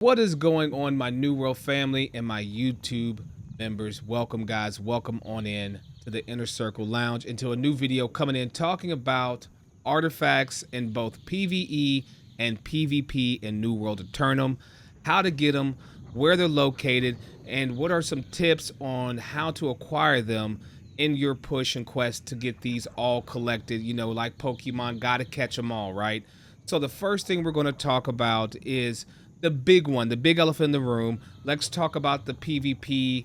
What is going on, my New World family and my YouTube members? Welcome, guys. Welcome on in to the Inner Circle Lounge, into a new video coming in talking about artifacts in both PvE and PvP in New World Aeternum, how to get them, where they're located, and what are some tips on how to acquire them in your push and quest to get these all collected. You know, like Pokemon, gotta catch them all, right? So the first thing we're going to talk about is the big one, the big elephant in the room. Let's talk about the PvP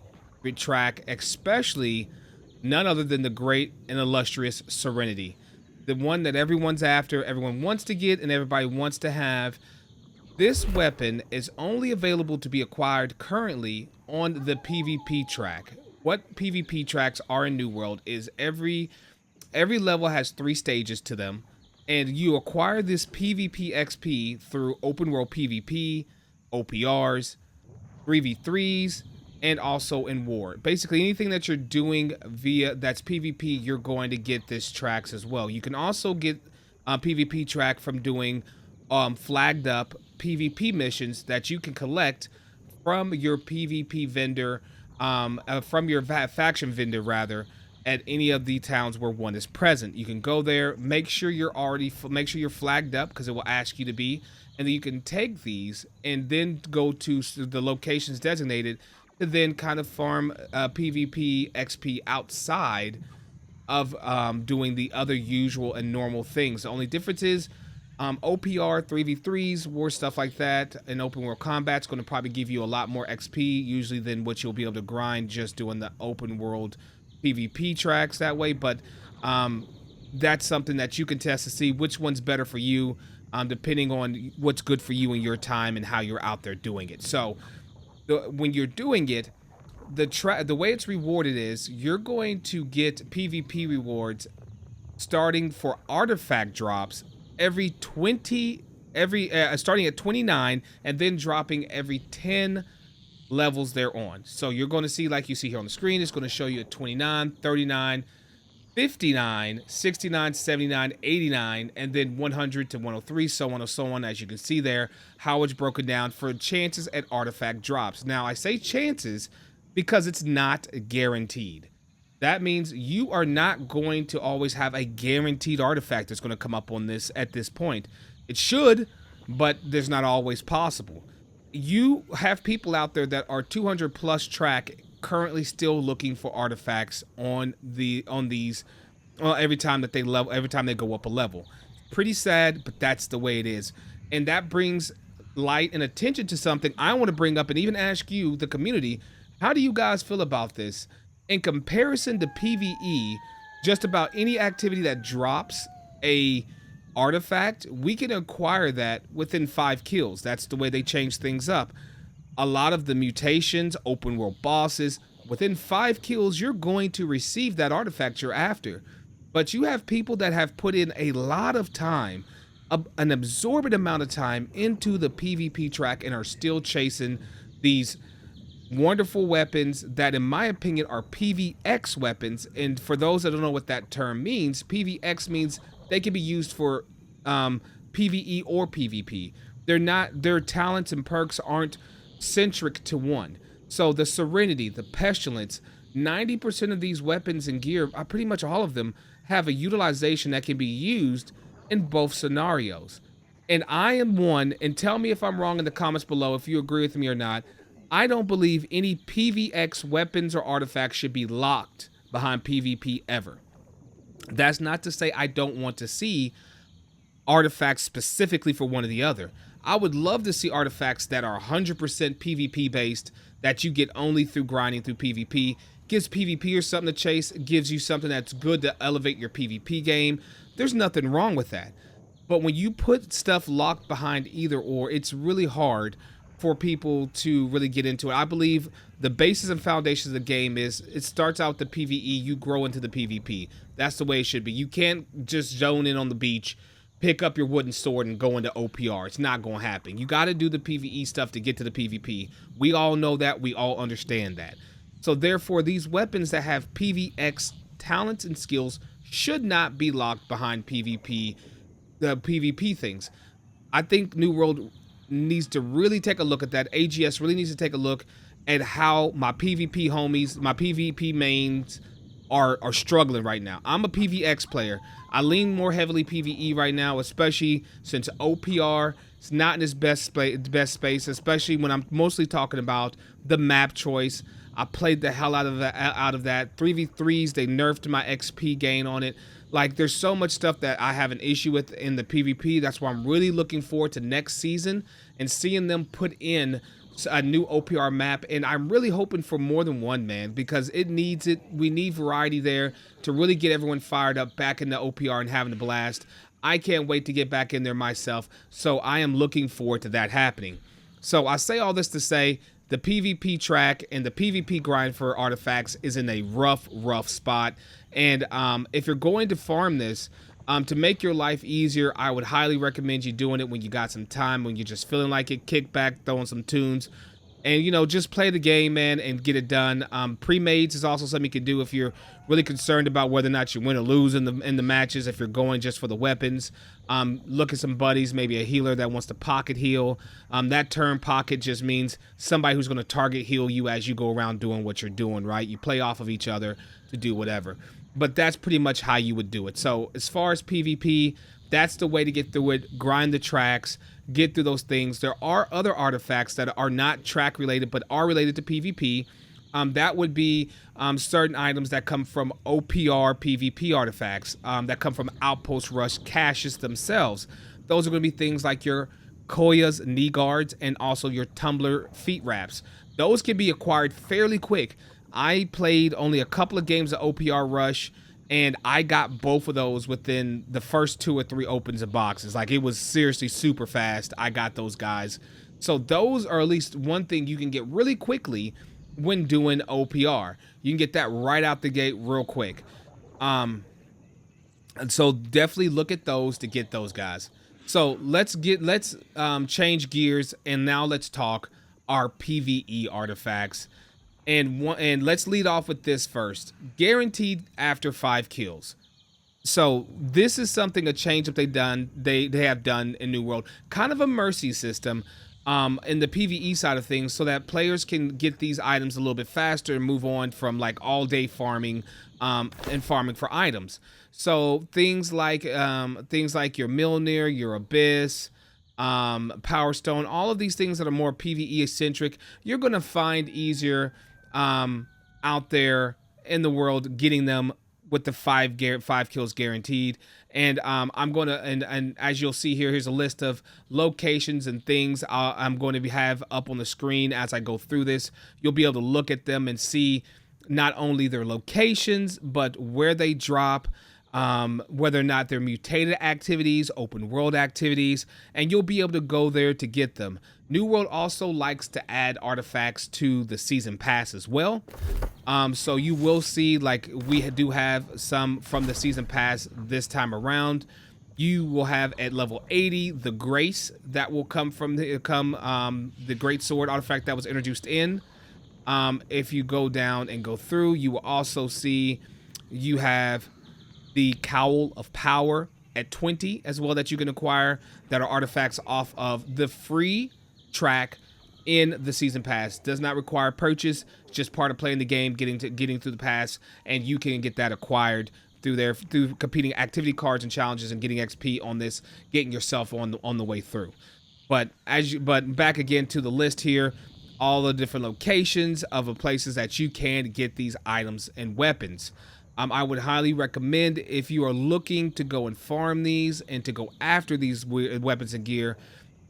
track, especially none other than the great and illustrious Serenity. The one that everyone's after, everyone wants to get, and everybody wants to have. This weapon is only available to be acquired currently on the PvP track. What PvP tracks are in New World is every level has 3 stages to them, and you acquire this PvP XP through open world PvP, OPRs, 3v3s, and also in war. Basically, anything that you're doing via that's PvP, you're going to get this tracks as well. You can also get PvP track from doing flagged up PvP missions that you can collect from your PvP vendor, from your faction vendor rather, at any of the towns where one is present. You can go there, make sure you're flagged up, because it will ask you to be, and then you can take these and then go to the locations designated to then kind of farm PvP XP outside of doing the other usual and normal things. The only difference is OPR 3v3s, war stuff like that, and open world combat's going to probably give you a lot more XP usually than what you'll be able to grind just doing the open world PvP tracks that way. But that's something that you can test to see which one's better for you, depending on what's good for you in your time and how you're out there doing it. So when you're doing it, the way it's rewarded is you're going to get PvP rewards starting for artifact drops starting at 29 and then dropping every 10 levels they're on. So you're going to see, like you see here on the screen, it's going to show you at 29, 39, 59, 69, 79, 89, and then 100 to 103, so on and so on, as you can see there, how it's broken down for chances at artifact drops. Now, I say chances because it's not guaranteed. That means you are not going to always have a guaranteed artifact that's going to come up on this at this point. It should, but there's not always possible. You have people out there that are 200 plus track currently still looking for artifacts on these every time that they go up a level. Pretty sad, but that's the way it is. And that brings light and attention to something I want to bring up and even ask you, the community, how do you guys feel about this? In comparison to PvE, just about any activity that drops a artifact, we can acquire that within 5 kills. That's the way they change things up. A lot of the mutations, open world bosses, within 5 kills, you're going to receive that artifact you're after. But you have people that have put in a lot of time, an absorbent amount of time into the PvP track, and are still chasing these wonderful weapons that, in my opinion, are PvX weapons. And for those that don't know what that term means, PvX means they can be used for PvE or PvP. Their talents and perks aren't centric to one. So the Serenity, the Pestilence, 90% of these weapons and gear, pretty much all of them, have a utilization that can be used in both scenarios. And I am one, and tell me if I'm wrong in the comments below if you agree with me or not. I don't believe any PvX weapons or artifacts should be locked behind PvP ever. That's not to say I don't want to see artifacts specifically for one or the other. I would love to see artifacts that are 100% PvP based, that you get only through grinding through PvP. Gives PvPers something to chase, gives you something that's good to elevate your PvP game. There's nothing wrong with that. But when you put stuff locked behind either or, it's really hard for people to really get into it. I believe the basis and foundations of the game is it starts out the PvE, you grow into the PvP. That's the way it should be. You can't just zone in on the beach, pick up your wooden sword, and go into OPR. It's not going to happen. You got to do the PvE stuff to get to the PvP. We all know that. We all understand that. So therefore, these weapons that have PvX talents and skills should not be locked behind PvP, the PvP things. I think New World needs to really take a look at that. AGS really needs to take a look at how my PvP homies, my PvP mains are struggling right now. I'm a PvX player. I lean more heavily PvE right now, especially since OPR is not in its best space, especially when I'm mostly talking about the map choice. I played the hell out of that. 3v3s, they nerfed my XP gain on it. Like, there's so much stuff that I have an issue with in the PvP. That's why I'm really looking forward to next season and seeing them put in a new OPR map, and I'm really hoping for more than one, man, because it needs it. We need variety there to really get everyone fired up back in the OPR and having a blast. I can't wait to get back in there myself, so I am looking forward to that happening. So I say all this to say the PvP track and the PvP grind for artifacts is in a rough spot, and if you're going to farm this, to make your life easier, I would highly recommend you doing it when you got some time, when you're just feeling like it, kick back, throwing some tunes, and, you know, just play the game, man, and get it done. Pre-mades is also something you can do if you're really concerned about whether or not you win or lose in the matches, if you're going just for the weapons. Look at some buddies, maybe a healer that wants to pocket heal. That term pocket just means somebody who's going to target heal you as you go around doing what you're doing, right? You play off of each other to do whatever. But that's pretty much how you would do it. So as far as PvP, that's the way to get through it. Grind the tracks, get through those things. There are other artifacts that are not track related, but are related to PvP. That would be certain items that come from OPR PvP artifacts, that come from Outpost Rush caches themselves. Those are going to be things like your Koya's knee guards and also your Tumbler feet wraps. Those can be acquired fairly quick. I played only a couple of games of OPR Rush, and I got both of those within the first 2 or 3 opens of boxes. Like, it was seriously super fast. I got those guys. So those are at least one thing you can get really quickly when doing OPR. You can get that right out the gate real quick. And so definitely look at those to get those guys. So let's change gears, and now let's talk our PvE artifacts. And let's lead off with this first. Guaranteed after 5 kills. So this is something, a change that they have done in New World. Kind of a mercy system in the PvE side of things, so that players can get these items a little bit faster and move on from like all day farming and farming for items. So things like your Milner, your Abyss, Power Stone, all of these things that are more PvE centric, you're gonna find easier out there in the world getting them with the 5 kills guaranteed. And I'm going to, and as you'll see here, here's a list of locations and things I'm going to have up on the screen as I go through this. You'll be able to look at them and see not only their locations, but where they drop, whether or not they're mutated activities, open world activities, and you'll be able to go there to get them. New World also likes to add artifacts to the season pass as well. So you will see, like, we do have some from the season pass this time around. You will have at level 80 the Grace that will come from the Great Sword artifact that was introduced in. If you go down and go through, you will also see you have the Cowl of Power at 20 as well that you can acquire, that are artifacts off of the free track in the season pass. Does not require purchase, just part of playing the game, getting through the pass, and you can get that acquired through competing activity cards and challenges and getting XP on this, getting yourself on the way through. But back again to the list here, all the different locations of the places that you can get these items and weapons. I would highly recommend, if you are looking to go and farm these and to go after these weapons and gear,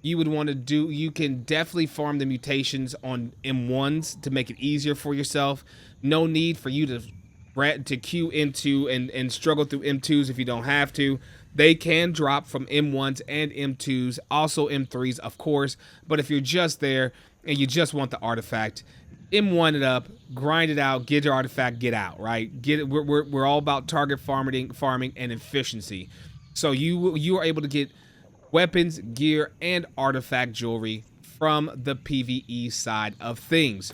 you can definitely farm the mutations on M1s to make it easier for yourself. No need for you to queue into and struggle through M2s if you don't have to. They can drop from M1s and M2s, also M3s, of course. But if you're just there and you just want the artifact, M1 it up, grind it out, get your artifact, get out, right? Get it. We're all about target farming and efficiency. So you are able to get weapons, gear, and artifact jewelry from the PvE side of things.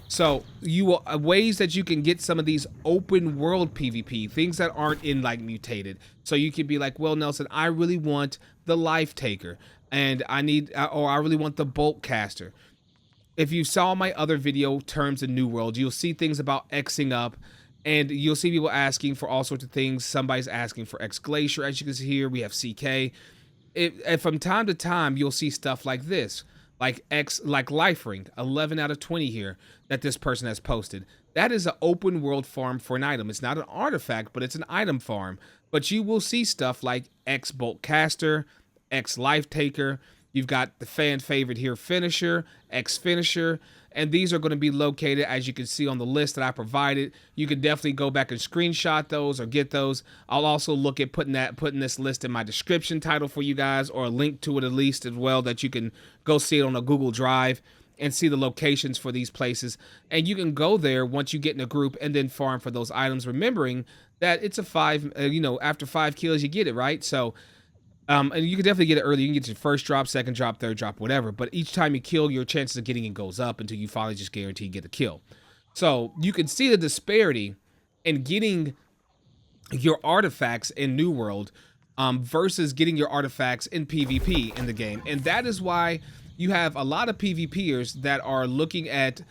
So ways that you can get some of these open world PvP, things that aren't in like mutated. So you could be like, well, Nelson, I really want the Life Taker. and I really want the bolt caster. If you saw my other video, Terms in New World, you'll see things about Xing up, and you'll see people asking for all sorts of things. Somebody's asking for X Glacier, as you can see here. We have CK. And from time to time, you'll see stuff like this, like Life Ring, 11 out of 20 here, that this person has posted. That is an open world farm for an item. It's not an artifact, but it's an item farm. But you will see stuff like X Bolt Caster, X Life Taker. You've got the fan favorite here, Finisher, X Finisher, and these are going to be located, as you can see on the list that I provided. You can definitely go back and screenshot those or get those. I'll also look at putting this list in my description title for you guys, or a link to it at least as well, that you can go see it on a Google Drive and see the locations for these places. And you can go there once you get in a group and then farm for those items, remembering that it's a 5, after 5 kills you get it, right? So and you can definitely get it early. You can get your first drop, second drop, third drop, whatever. But each time you kill, your chances of getting it goes up until you finally just guarantee you get a kill. So you can see the disparity in getting your artifacts in New World versus getting your artifacts in PvP in the game. And that is why you have a lot of PvPers that are looking at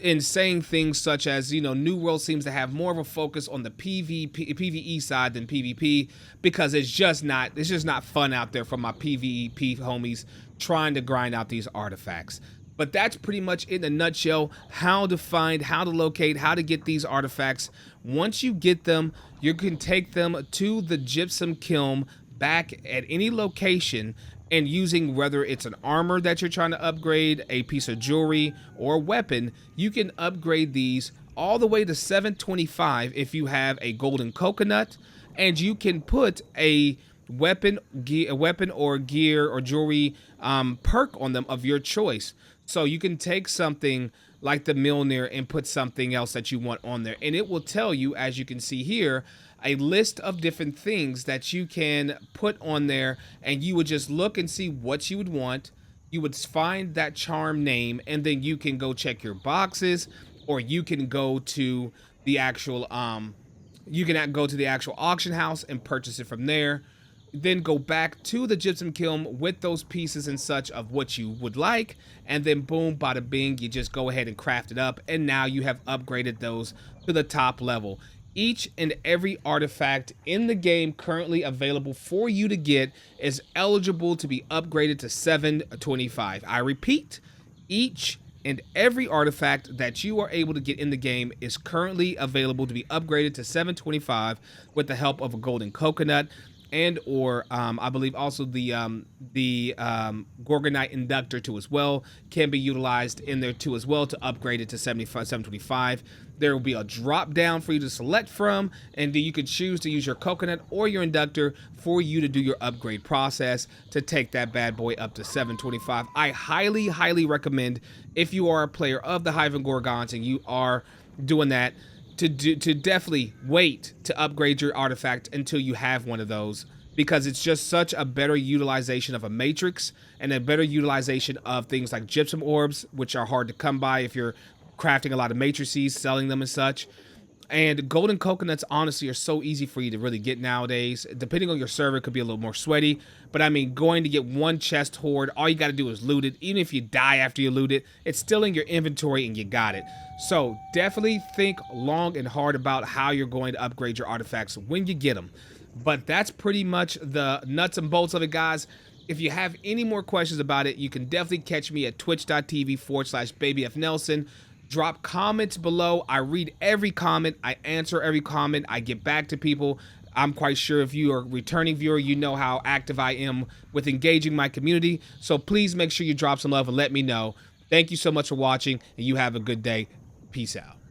in saying things such as, New World seems to have more of a focus on the PvE side than PvP, because it's just not fun out there for my PvP homies trying to grind out these artifacts. But that's pretty much in a nutshell how to find, how to locate, how to get these artifacts. Once you get them, you can take them to the gypsum kiln back at any location, and using, whether it's an armor that you're trying to upgrade, a piece of jewelry, or a weapon, you can upgrade these all the way to 725 if you have a golden coconut, and you can put a weapon or gear or jewelry perk on them of your choice. So you can take something like the Milner and put something else that you want on there, and it will tell you, as you can see here, a list of different things that you can put on there, and you would just look and see what you would want. You would find that charm name, and then you can go check your boxes, or you can go to the actual auction house and purchase it from there. Then go back to the gypsum kiln with those pieces and such of what you would like, and then boom, bada bing, you just go ahead and craft it up, and now you have upgraded those to the top level. Each and every artifact in the game currently available for you to get is eligible to be upgraded to 725. I repeat, each and every artifact that you are able to get in the game is currently available to be upgraded to 725 with the help of a golden coconut, and or I believe also the Gorgonite Inductor too as well can be utilized in there too as well to upgrade it to 725. There will be a drop down for you to select from, and you can choose to use your coconut or your inductor for you to do your upgrade process to take that bad boy up to 725. I highly recommend, if you are a player of the Hive and Gorgons and you are doing that, to definitely wait to upgrade your artifact until you have one of those, because it's just such a better utilization of a matrix and a better utilization of things like gypsum orbs, which are hard to come by if you're crafting a lot of matrices, selling them and such. And golden coconuts, honestly, are so easy for you to really get nowadays. Depending on your server, it could be a little more sweaty. But I mean, going to get one chest hoard, all you got to do is loot it. Even if you die after you loot it, it's still in your inventory and you got it. So definitely think long and hard about how you're going to upgrade your artifacts when you get them. But that's pretty much the nuts and bolts of it, guys. If you have any more questions about it, you can definitely catch me at twitch.tv/babyfnelson. Drop comments below. I read every comment. I answer every comment. I get back to people. I'm quite sure if you are a returning viewer, you know how active I am with engaging my community. So please make sure you drop some love and let me know. Thank you so much for watching, and you have a good day. Peace out.